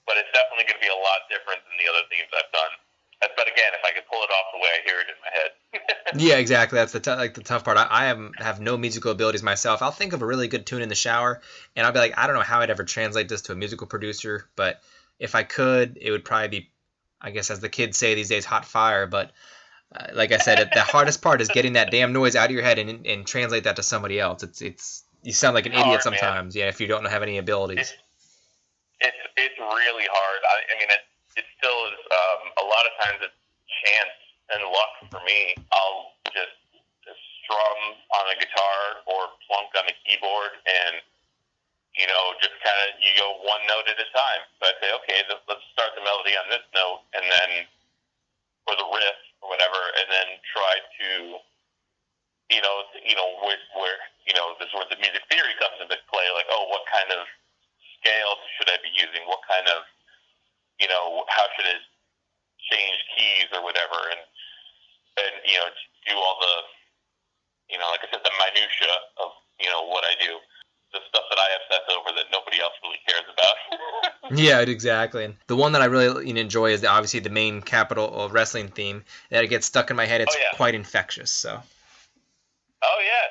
but it's definitely going to be a lot different than the other themes I've done. But again, if I could pull it off the way I hear it in my head. Yeah, exactly. That's the tough part. I have no musical abilities myself. I'll think of a really good tune in the shower, and I'll be like, I don't know how I'd ever translate this to a musical producer, but if I could, it would probably be, I guess, as the kids say these days, hot fire. But like I said, the hardest part is getting that damn noise out of your head and translate that to somebody else. It's you sound like an idiot sometimes. Man. Yeah, if you don't have any abilities. It's really hard. It still is. A lot of times it's chance and luck for me. I'll just strum on a guitar or plunk on a keyboard, and just kind of you go one note at a time. So I say, okay, let's start the melody on this note, and then or the riff or whatever, and then try to where this is where the music theory comes into play. Like, oh, what kind of scale should I be using? What kind of how should it change keys or whatever, and do all like I said, the minutia of, what I do. The stuff that I obsess over that nobody else really cares about. Yeah, exactly. And the one that I really enjoy is obviously the main Capitol Wrestling theme. That it gets stuck in my head. It's quite infectious. So. Oh yeah.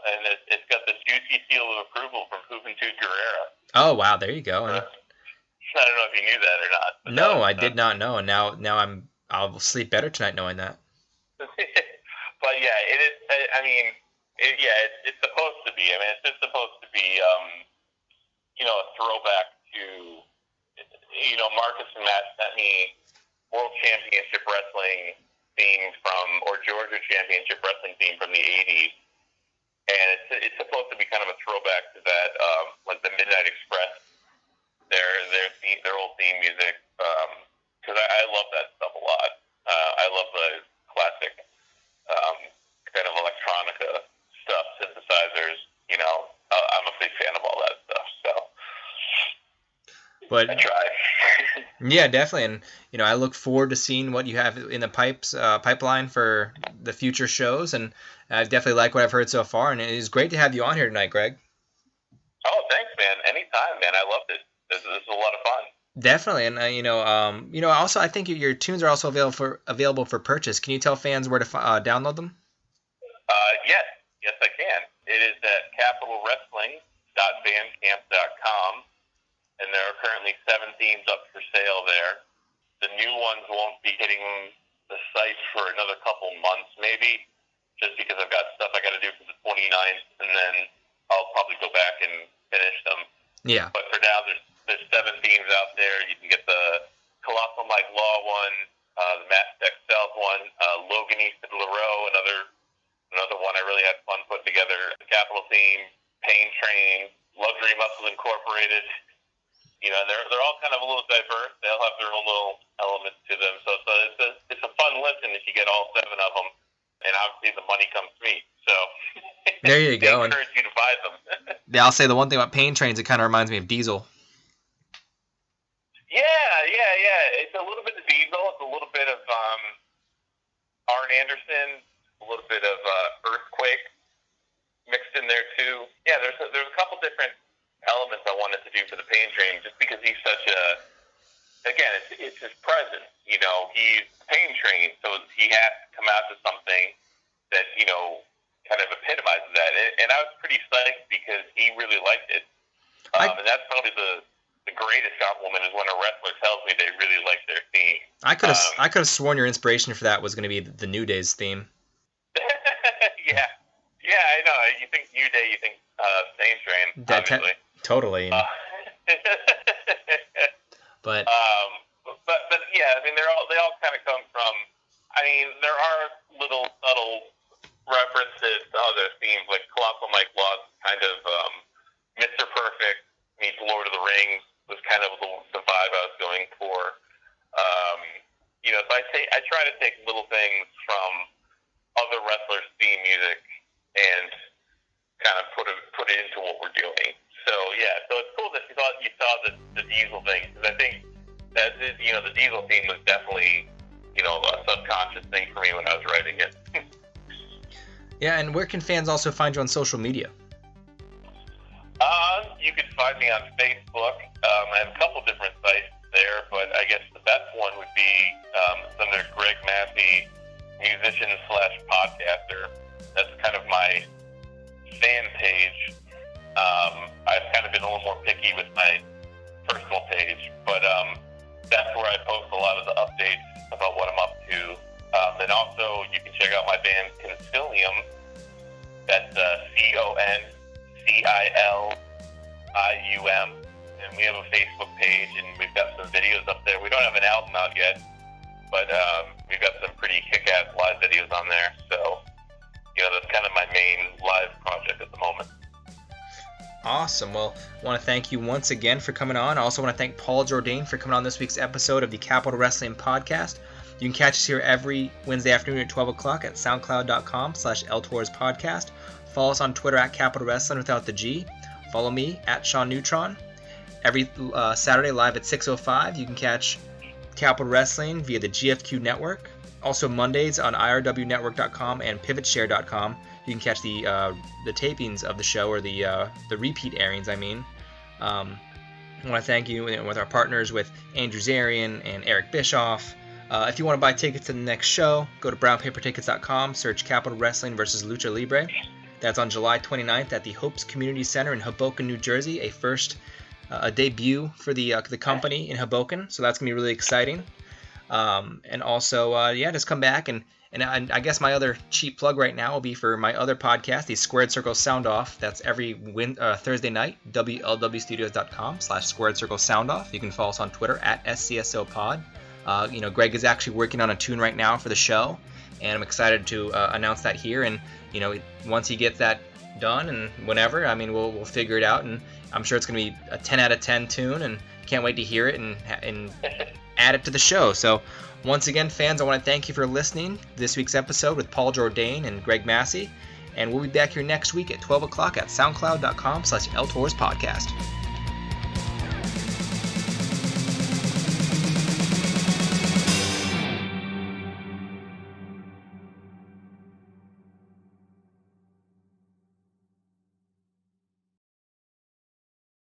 And it's got the juicy seal of approval from Juventud Guerrera. Oh wow, there you go. I don't know if you knew that or not. No, I did not know. And now I'll sleep better tonight knowing that. But yeah, it is. I mean, it's supposed to be. I mean, it's just supposed to be, a throwback to, Marcus and Matt sent me World Championship Wrestling theme or Georgia Championship Wrestling theme from the 80s. And it's supposed to be kind of a throwback to that, like the Midnight Express, their old theme music. Because I love that stuff a lot. I love the classic kind of electronica stuff, synthesizers. I'm a big fan of all that stuff. So, but I try. Yeah, definitely, and I look forward to seeing what you have in the pipeline for the future shows, and I definitely like what I've heard so far, and it is great to have you on here tonight, Greg. Oh, thanks, man. Anytime, man. I loved it. This is a lot of fun. Definitely, and also I think your tunes are also available for purchase. Can you tell fans where to download them? Yes, I can. It is at capitalwrestling.bandcamp.com, and there are currently 7 themes up for sale there. The new ones won't be hitting the site for another couple months, maybe, just because I've got stuff I got to do for the 29th, and then I'll probably go back and finish them. Yeah. But for now, there's 7 themes out there. You can get the Colossal Mike Law one, the Matt Texel one, Logan East of LaRoe, another one I really had fun putting together. The Capitol theme, Pain Train, Luxury Muscles Incorporated. They're all kind of a little diverse. They all have their own little elements to them. So it's a fun listen if you get all 7 of them. And obviously the money comes to me. So there you go. I encourage you to buy them. Yeah, I'll say the one thing about Pain Trains, it kind of reminds me of Diesel. Yeah. It's a little bit of Diesel. It's a little bit of Arn Anderson. A little bit of Earthquake mixed in there too. Yeah, there's a couple different elements I wanted to do for the Pain Train, just because he's such it's his presence. He's Pain Train, so he has to come out to something that kind of epitomizes that. And I was pretty psyched because he really liked it. And that's probably the greatest compliment is when a wrestler tells me they really like their theme. I could have sworn your inspiration for that was going to be the New Day's theme. Yeah, I know. You think New Day, you think Pain Train, obviously. Totally. But yeah, I mean, they all kind of come from. I mean, there are little subtle references to other themes, like Colossal Mike Law's kind of Mr. Perfect meets Lord of the Rings was kind of the vibe I was going for. So I try to take little things from other wrestlers' theme music and kind of put it into what we're doing. So yeah, so it's cool that you saw the Diesel thing, because I think that the Diesel theme was definitely a subconscious thing for me when I was writing it. Yeah, and where can fans also find you on social media? You can find me on Facebook. I have a couple different sites there, but I guess the best one would be under Greg Massi, musician/podcaster. That's kind of my fan page. I've kind of been a little more picky with my personal page, but that's where I post a lot of the updates about what I'm up to. Then also, you can check out my band Concilium. That's CONCILIUM. And we have a Facebook page, and we've got some videos up there. We don't have an album out yet, but we've got some pretty kick-ass live videos on there. So, that's kind of my main live project at the moment. Awesome. Well, I want to thank you once again for coming on. I also want to thank Paul Jordane for coming on this week's episode of the Capitol Wrestling Podcast. You can catch us here every Wednesday afternoon at 12 o'clock at soundcloud.com/LTorsPodcast. Follow us on Twitter at Capitol Wrestling without the G. Follow me at Sean Neutron. Every Saturday live at 6:05, you can catch Capitol Wrestling via the GFQ network. Also Mondays on irwnetwork.com and pivotshare.com. You can catch the tapings of the show, or the repeat airings, I mean. I want to thank you with our partners with Andrew Zarian and Eric Bischoff. If you want to buy tickets to the next show, go to brownpapertickets.com, search Capitol Wrestling versus Lucha Libre. That's on July 29th at the Hopes Community Center in Hoboken, New Jersey, a debut for the company in Hoboken, so that's going to be really exciting. And also, just come back, and I guess my other cheap plug right now will be for my other podcast, the Squared Circle Sound Off. That's every Thursday night, WLWstudios.com/Squared Circle Sound Off. You can follow us on Twitter at SCSOPod. Greg is actually working on a tune right now for the show, and I'm excited to announce that here. And once he gets that done, and whenever, I mean, we'll figure it out, and I'm sure it's going to be a 10 out of 10 tune, and can't wait to hear it and add it to the show. So once again, fans, I want to thank you for listening to this week's episode with Paul Jordane and Greg Massi, and we'll be back here next week at 12 o'clock at soundcloud.com/El Torres Podcast.